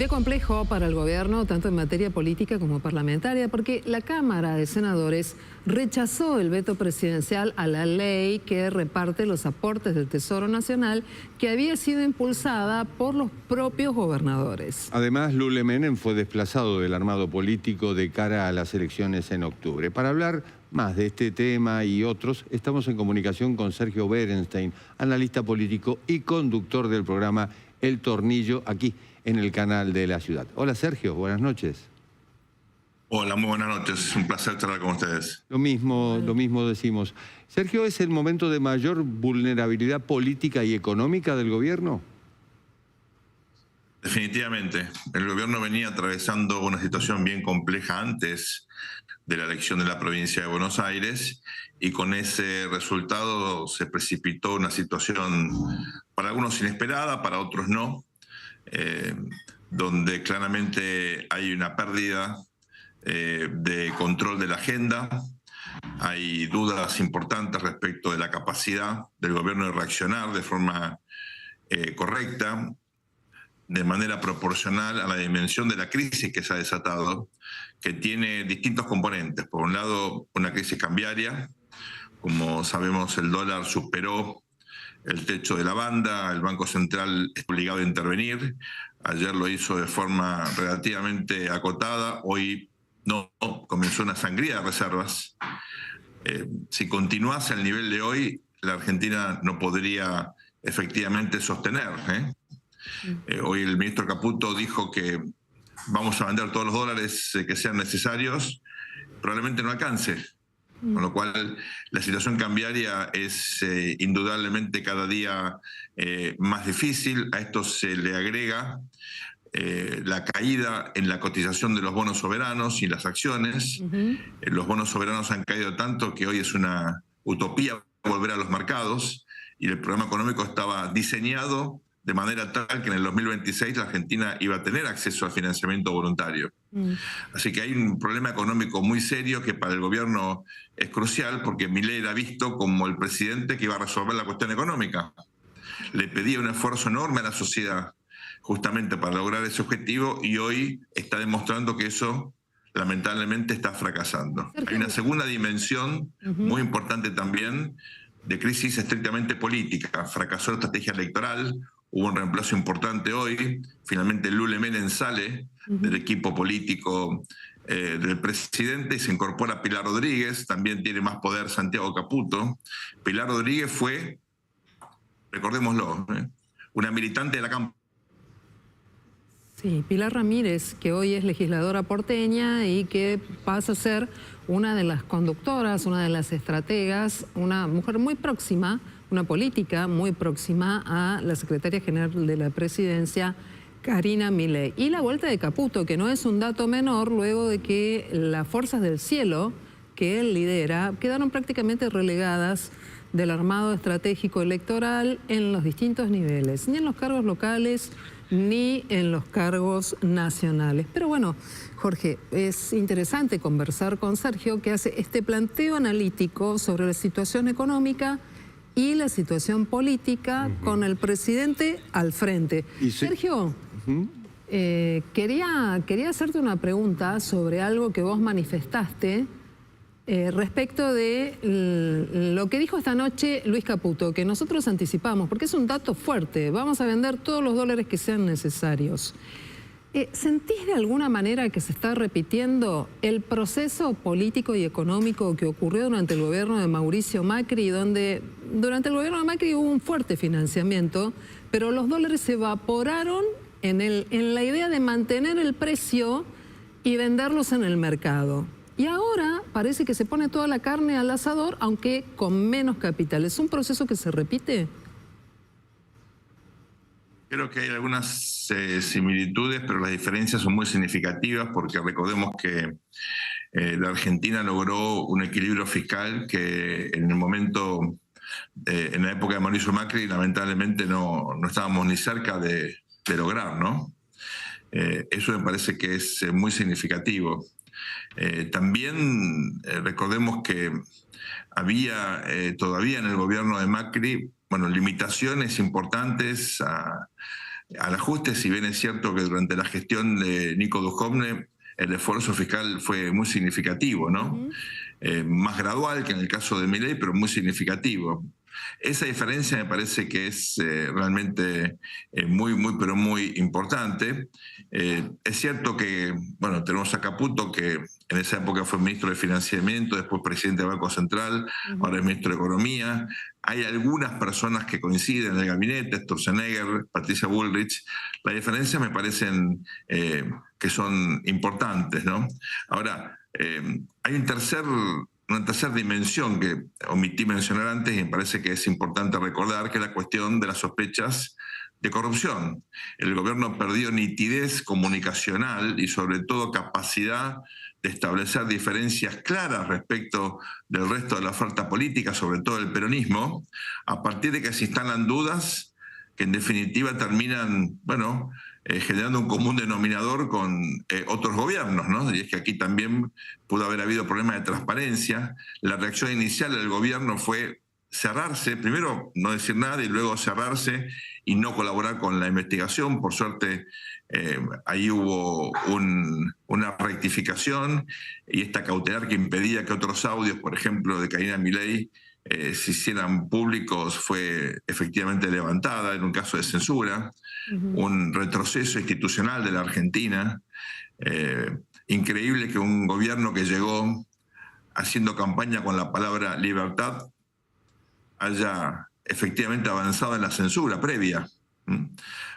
día complejo para el gobierno, tanto en materia política como parlamentaria, porque la Cámara de Senadores rechazó el veto presidencial a la ley que reparte los aportes del Tesoro Nacional, que había sido impulsada por los propios gobernadores. Además, Lule Menem fue desplazado del armado político de cara a las elecciones en octubre. Para hablar más de este tema y otros, estamos en comunicación con Sergio Berenstein, analista político y conductor del programa El Tornillo, aquí en el canal de la ciudad. Hola Sergio, buenas noches. Hola, muy buenas noches. Es un placer charlar con ustedes. Lo mismo decimos. Sergio, ¿es el momento de mayor vulnerabilidad política y económica del gobierno? Definitivamente. El gobierno venía atravesando una situación bien compleja antes de la elección de la provincia de Buenos Aires y con ese resultado se precipitó una situación para algunos inesperada, para otros no, donde claramente hay una pérdida de control de la agenda, hay dudas importantes respecto de la capacidad del gobierno de reaccionar de forma correcta, de manera proporcional a la dimensión de la crisis que se ha desatado, que tiene distintos componentes. Por un lado, una crisis cambiaria. Como sabemos, el dólar superó el techo de la banda, el Banco Central está obligado a intervenir. Ayer lo hizo de forma relativamente acotada, hoy no, comenzó una sangría de reservas. Si continuase al nivel de hoy, la Argentina no podría efectivamente sostener. Hoy el ministro Caputo dijo que vamos a vender todos los dólares que sean necesarios, probablemente no alcance. Con lo cual, la situación cambiaria es indudablemente cada día más difícil. A esto se le agrega la caída en la cotización de los bonos soberanos y las acciones. Los bonos soberanos han caído tanto que hoy es una utopía volver a los mercados y el programa económico estaba diseñado de manera tal que en el 2026 la Argentina iba a tener acceso al financiamiento voluntario. Así que hay un problema económico muy serio que para el gobierno es crucial porque Milei era visto como el presidente que iba a resolver la cuestión económica. Le pedía un esfuerzo enorme a la sociedad justamente para lograr ese objetivo y hoy está demostrando que eso lamentablemente está fracasando. Hay una segunda dimensión muy importante también de crisis estrictamente política. Fracasó la estrategia electoral, hubo un reemplazo importante hoy, finalmente Lule Menem sale del equipo político del presidente y se incorpora Pilar Rodríguez, también tiene más poder Santiago Caputo. Pilar Rodríguez fue, recordémoslo, una militante de la campaña. Sí, Pilar Ramírez, que hoy es legisladora porteña y que pasa a ser una de las conductoras, una de las estrategas, una mujer muy próxima, una política muy próxima a la secretaria general de la presidencia, Karina Milei. Y la vuelta de Caputo, que no es un dato menor, luego de que las fuerzas del cielo que él lidera quedaron prácticamente relegadas del armado estratégico electoral en los distintos niveles, ni en los cargos locales ni en los cargos nacionales. Pero bueno, Jorge, es interesante conversar con Sergio, que hace este planteo analítico sobre la situación económica y la situación política con el presidente al frente. Sergio, quería hacerte una pregunta sobre algo que vos manifestaste respecto de lo que dijo esta noche Luis Caputo, que nosotros anticipamos, porque es un dato fuerte. Vamos a vender todos los dólares que sean necesarios. ¿Sentís de alguna manera que se está repitiendo el proceso político y económico que ocurrió durante el gobierno de Mauricio Macri, donde durante el gobierno de Macri hubo un fuerte financiamiento, pero los dólares se evaporaron en la idea de mantener el precio y venderlos en el mercado? Y ahora parece que se pone toda la carne al asador, aunque con menos capital. ¿Es un proceso que se repite? Creo que hay algunas similitudes, pero las diferencias son muy significativas porque recordemos que la Argentina logró un equilibrio fiscal que en el momento, en la época de Mauricio Macri, lamentablemente no estábamos ni cerca de lograr, ¿no? Eso me parece que es muy significativo. También recordemos que había todavía en el gobierno de Macri, bueno, limitaciones importantes a al ajuste, si bien es cierto que durante la gestión de Nico Duhovne el esfuerzo fiscal fue muy significativo, ¿no? Más gradual que en el caso de Milei, pero muy significativo. Esa diferencia me parece que es realmente pero muy importante. Es cierto que, bueno, tenemos a Caputo, que en esa época fue ministro de Financiamiento, después presidente del Banco Central, ahora es ministro de Economía. Hay algunas personas que coinciden en el gabinete, Sturzenegger, Patricia Bullrich. Las diferencias me parecen que son importantes, ¿no? Ahora, hay una tercera dimensión que omití mencionar antes y me parece que es importante recordar, que es la cuestión de las sospechas de corrupción. El gobierno perdió nitidez comunicacional y sobre todo capacidad de establecer diferencias claras respecto del resto de la oferta política, sobre todo el peronismo, a partir de que se instalan dudas que en definitiva terminan, bueno, generando un común denominador con otros gobiernos, ¿no? Y es que aquí también pudo haber habido problemas de transparencia. La reacción inicial del gobierno fue cerrarse, primero no decir nada y luego cerrarse y no colaborar con la investigación. Por suerte, ahí hubo una rectificación y esta cautelar que impedía que otros audios, por ejemplo, de Karina Milei, se hicieran públicos, fue efectivamente levantada en un caso de censura. Un retroceso institucional de la Argentina. Increíble que un gobierno que llegó haciendo campaña con la palabra libertad haya efectivamente avanzado en la censura previa.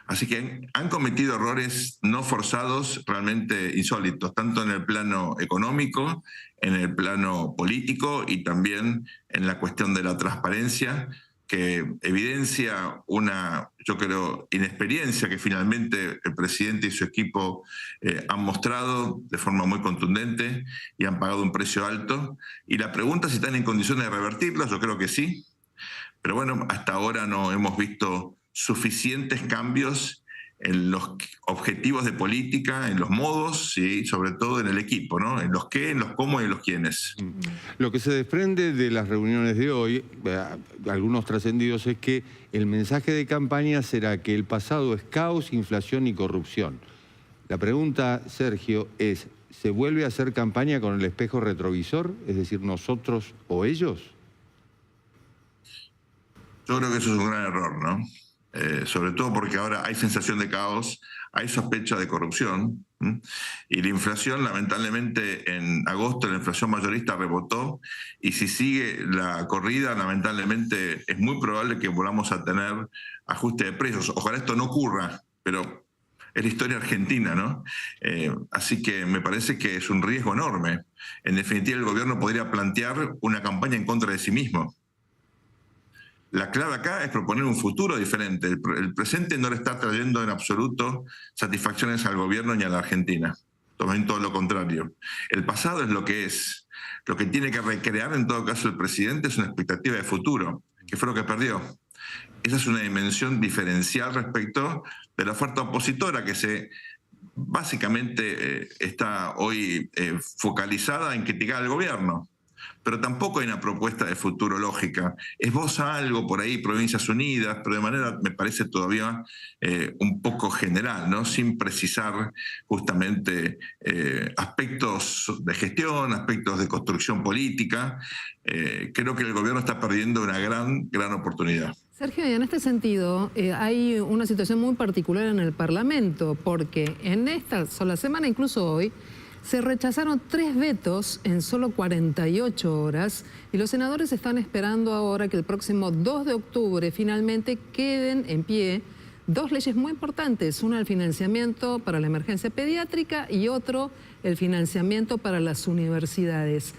Así que han cometido errores no forzados realmente insólitos, tanto en el plano económico, en el plano político y también en la cuestión de la transparencia, que evidencia una, yo creo, inexperiencia que finalmente el presidente y su equipo han mostrado de forma muy contundente y han pagado un precio alto. Y la pregunta si están en condiciones de revertirlas, yo creo que sí. Pero bueno, hasta ahora no hemos visto suficientes cambios en los objetivos de política, en los modos y sobre todo en el equipo, ¿no? En los qué, en los cómo y en los quiénes. Lo que se desprende de las reuniones de hoy, algunos trascendidos, es que el mensaje de campaña será que el pasado es caos, inflación y corrupción. La pregunta, Sergio, es, ¿se vuelve a hacer campaña con el espejo retrovisor? Es decir, nosotros o ellos. Yo creo que eso es un gran error, ¿no? Sobre todo porque ahora hay sensación de caos, hay sospecha de corrupción, y la inflación, lamentablemente, en agosto la inflación mayorista rebotó, y si sigue la corrida, lamentablemente es muy probable que volvamos a tener ajuste de precios. Ojalá esto no ocurra, pero es la historia argentina, ¿no? Así que me parece que es un riesgo enorme. En definitiva, el gobierno podría plantear una campaña en contra de sí mismo. La clave acá es proponer un futuro diferente. El presente no le está trayendo en absoluto satisfacciones al gobierno ni a la Argentina. Todo lo contrario. El pasado es lo que es. Lo que tiene que recrear en todo caso el presidente es una expectativa de futuro, que fue lo que perdió. Esa es una dimensión diferencial respecto de la oferta opositora que básicamente está hoy focalizada en criticar al gobierno. Pero tampoco hay una propuesta de futuro lógica. Esboza algo por ahí, Provincias Unidas, pero de manera, me parece, todavía un poco general, ¿no? Sin precisar justamente aspectos de gestión, aspectos de construcción política. Creo que el gobierno está perdiendo una gran oportunidad. Sergio, y en este sentido hay una situación muy particular en el Parlamento, porque en esta sola semana, incluso hoy, se rechazaron 3 vetos en solo 48 horas y los senadores están esperando ahora que el próximo 2 de octubre finalmente queden en pie 2 leyes muy importantes. Una, el financiamiento para la emergencia pediátrica y otro, el financiamiento para las universidades.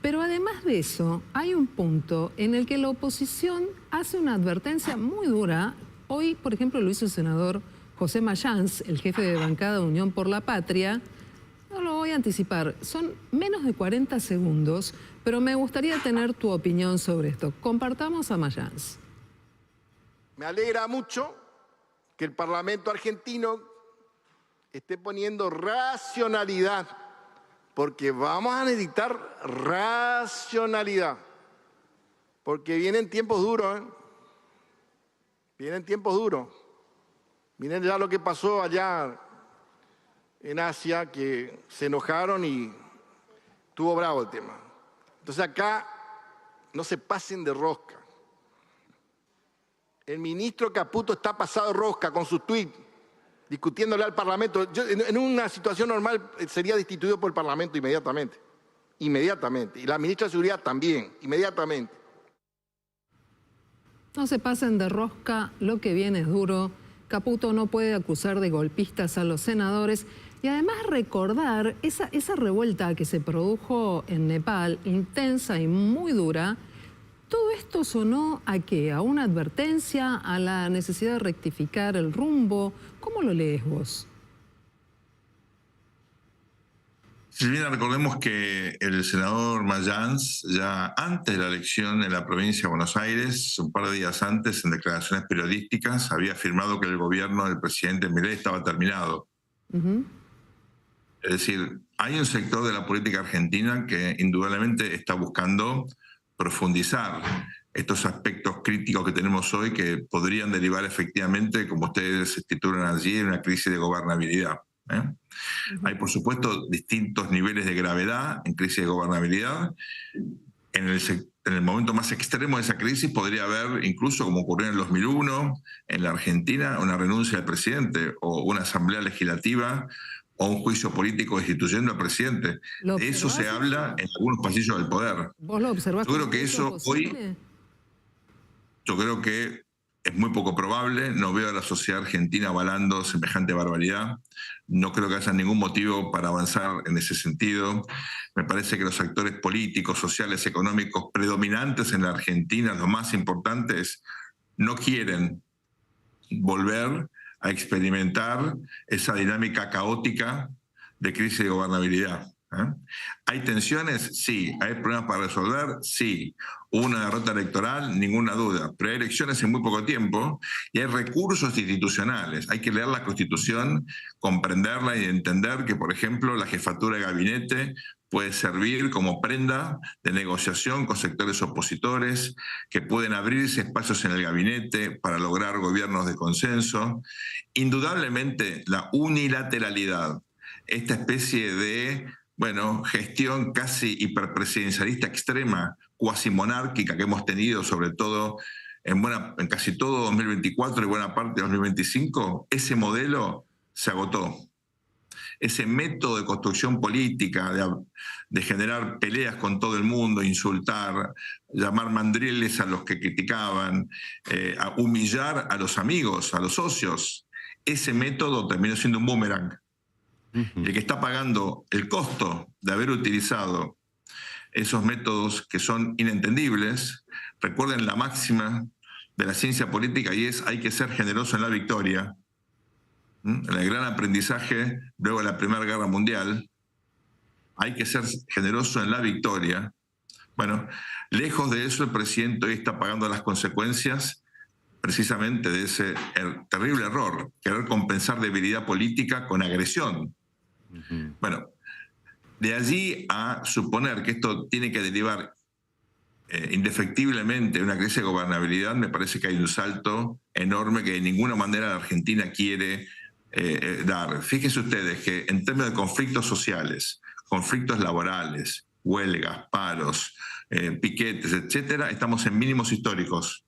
Pero además de eso, hay un punto en el que la oposición hace una advertencia muy dura. Hoy, por ejemplo, lo hizo el senador José Mayans, el jefe de bancada de Unión por la Patria. No lo voy a anticipar, son menos de 40 segundos, pero me gustaría tener tu opinión sobre esto. Compartamos a Mayans. Me alegra mucho que el Parlamento argentino esté poniendo racionalidad, porque vamos a necesitar racionalidad, porque vienen tiempos duros, Vienen tiempos duros. Miren ya lo que pasó allá en Asia, que se enojaron y estuvo bravo el tema. Entonces acá no se pasen de rosca. El ministro Caputo está pasado de rosca con sus tuits, discutiéndole al Parlamento. En una situación normal sería destituido por el Parlamento inmediatamente. Inmediatamente. Y la ministra de Seguridad también, inmediatamente. No se pasen de rosca, lo que viene es duro. Caputo no puede acusar de golpistas a los senadores. Y además recordar esa revuelta que se produjo en Nepal, intensa y muy dura. ¿Todo esto sonó a qué? ¿A una advertencia? ¿A la necesidad de rectificar el rumbo? ¿Cómo lo lees vos? Silvina, recordemos que el senador Mayans, ya antes de la elección en la provincia de Buenos Aires, un par de días antes, en declaraciones periodísticas, había afirmado que el gobierno del presidente Milei estaba terminado. Es decir, hay un sector de la política argentina que indudablemente está buscando profundizar estos aspectos críticos que tenemos hoy, que podrían derivar efectivamente, como ustedes titulan allí, en una crisis de gobernabilidad. Hay, por supuesto, distintos niveles de gravedad en crisis de gobernabilidad. En el momento más extremo de esa crisis podría haber, incluso como ocurrió en el 2001, en la Argentina, una renuncia del presidente o una asamblea legislativa o un juicio político destituyendo al presidente. De eso se habla en algunos pasillos del poder. ¿Vos lo observás? Yo creo que eso hoy, yo creo que es muy poco probable. No veo a la sociedad argentina avalando semejante barbaridad. No creo que haya ningún motivo para avanzar en ese sentido. Me parece que los actores políticos, sociales, económicos predominantes en la Argentina, los más importantes, no quieren volver a experimentar esa dinámica caótica de crisis de gobernabilidad. ¿Hay tensiones? Sí. ¿Hay problemas para resolver? Sí. ¿Hubo una derrota electoral? Ninguna duda. Pero hay elecciones en muy poco tiempo y hay recursos institucionales. Hay que leer la Constitución, comprenderla y entender que, por ejemplo, la jefatura de gabinete puede servir como prenda de negociación con sectores opositores, que pueden abrirse espacios en el gabinete para lograr gobiernos de consenso. Indudablemente, la unilateralidad, esta especie de gestión casi hiperpresidencialista extrema, cuasi monárquica que hemos tenido, sobre todo en casi todo 2024 y buena parte de 2025, ese modelo se agotó. Ese método de construcción política, de generar peleas con todo el mundo, insultar, llamar mandriles a los que criticaban, a humillar a los amigos, a los socios, ese método terminó siendo un boomerang. Y el que está pagando el costo de haber utilizado esos métodos que son inentendibles, recuerden la máxima de la ciencia política, y es: hay que ser generoso en la victoria. El gran aprendizaje luego de la Primera Guerra Mundial, hay que ser generoso en la victoria. Bueno, lejos de eso, el presidente hoy está pagando las consecuencias precisamente de ese terrible error, querer compensar debilidad política con agresión. Bueno, de allí a suponer que esto tiene que derivar indefectiblemente en una crisis de gobernabilidad, me parece que hay un salto enorme que de ninguna manera la Argentina quiere dar. Fíjense ustedes que en términos de conflictos sociales, conflictos laborales, huelgas, paros, piquetes, etcétera, estamos en mínimos históricos.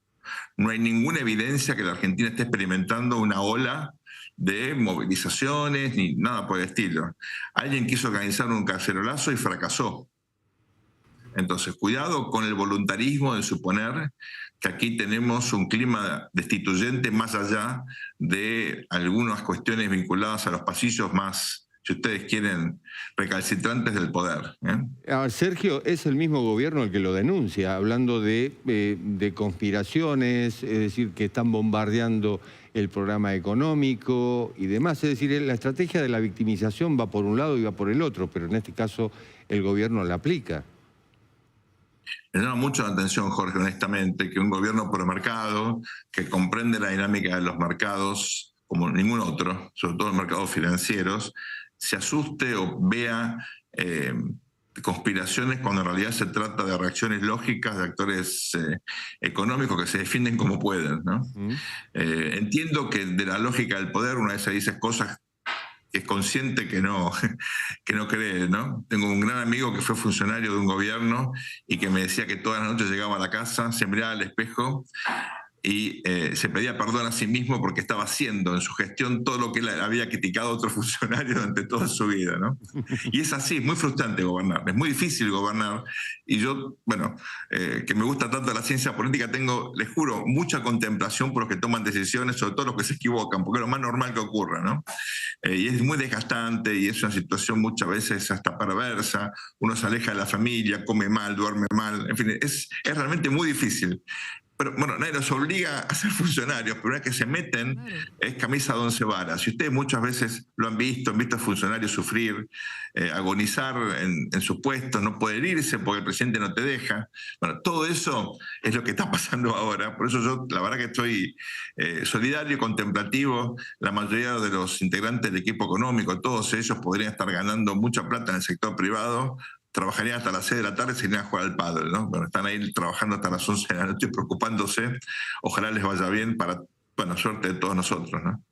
No hay ninguna evidencia que la Argentina esté experimentando una ola de movilizaciones ni nada por el estilo. Alguien quiso organizar un cacerolazo y fracasó. Entonces, cuidado con el voluntarismo de suponer que aquí tenemos un clima destituyente más allá de algunas cuestiones vinculadas a los pasillos más, si ustedes quieren, recalcitrantes del poder. Sergio, es el mismo gobierno el que lo denuncia, hablando de conspiraciones, es decir, que están bombardeando el programa económico y demás. Es decir, la estrategia de la victimización va por un lado y va por el otro, pero en este caso el gobierno la aplica. Me llama mucho la atención, Jorge, honestamente, que un gobierno promercado, que comprende la dinámica de los mercados como ningún otro, sobre todo los mercados financieros, se asuste o vea conspiraciones cuando en realidad se trata de reacciones lógicas de actores económicos que se defienden como pueden, ¿no? Entiendo que de la lógica del poder una vez se dice cosas que es consciente que no cree, ¿no? Tengo un gran amigo que fue funcionario de un gobierno y que me decía que todas las noches llegaba a la casa, se miraba al espejo y se pedía perdón a sí mismo porque estaba haciendo en su gestión todo lo que él había criticado a otros funcionarios durante toda su vida, ¿no? Y es así, es muy frustrante gobernar, es muy difícil gobernar. Y yo, bueno, que me gusta tanto la ciencia política, tengo, les juro, mucha contemplación por los que toman decisiones, sobre todo los que se equivocan, porque es lo más normal que ocurra, ¿no? Y es muy desgastante y es una situación muchas veces hasta perversa. Uno se aleja de la familia, come mal, duerme mal, en fin, es realmente muy difícil. Pero bueno, nadie los obliga a ser funcionarios, pero una vez que se meten, es camisa de 11 varas. Y ustedes muchas veces lo han visto a funcionarios sufrir, agonizar en sus puestos, no poder irse porque el presidente no te deja. Bueno, todo eso es lo que está pasando ahora. Por eso yo, la verdad que estoy solidario y contemplativo. La mayoría de los integrantes del equipo económico, todos ellos podrían estar ganando mucha plata en el sector privado, trabajarían hasta las 6 de la tarde y se irían a jugar al pádel, ¿no? Bueno, están ahí trabajando hasta las 11 de la noche preocupándose. Ojalá les vaya bien para, bueno, suerte de todos nosotros, ¿no?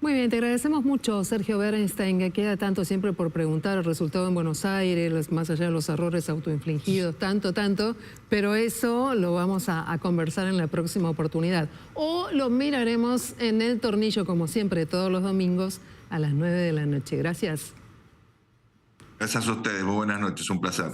Muy bien, te agradecemos mucho, Sergio Berenstein, que queda tanto siempre por preguntar el resultado en Buenos Aires, más allá de los errores autoinfligidos, tanto, pero eso lo vamos a conversar en la próxima oportunidad. O lo miraremos en El Tornillo, como siempre, todos los domingos a las 9 de la noche. Gracias. Gracias a ustedes, muy buenas noches, un placer.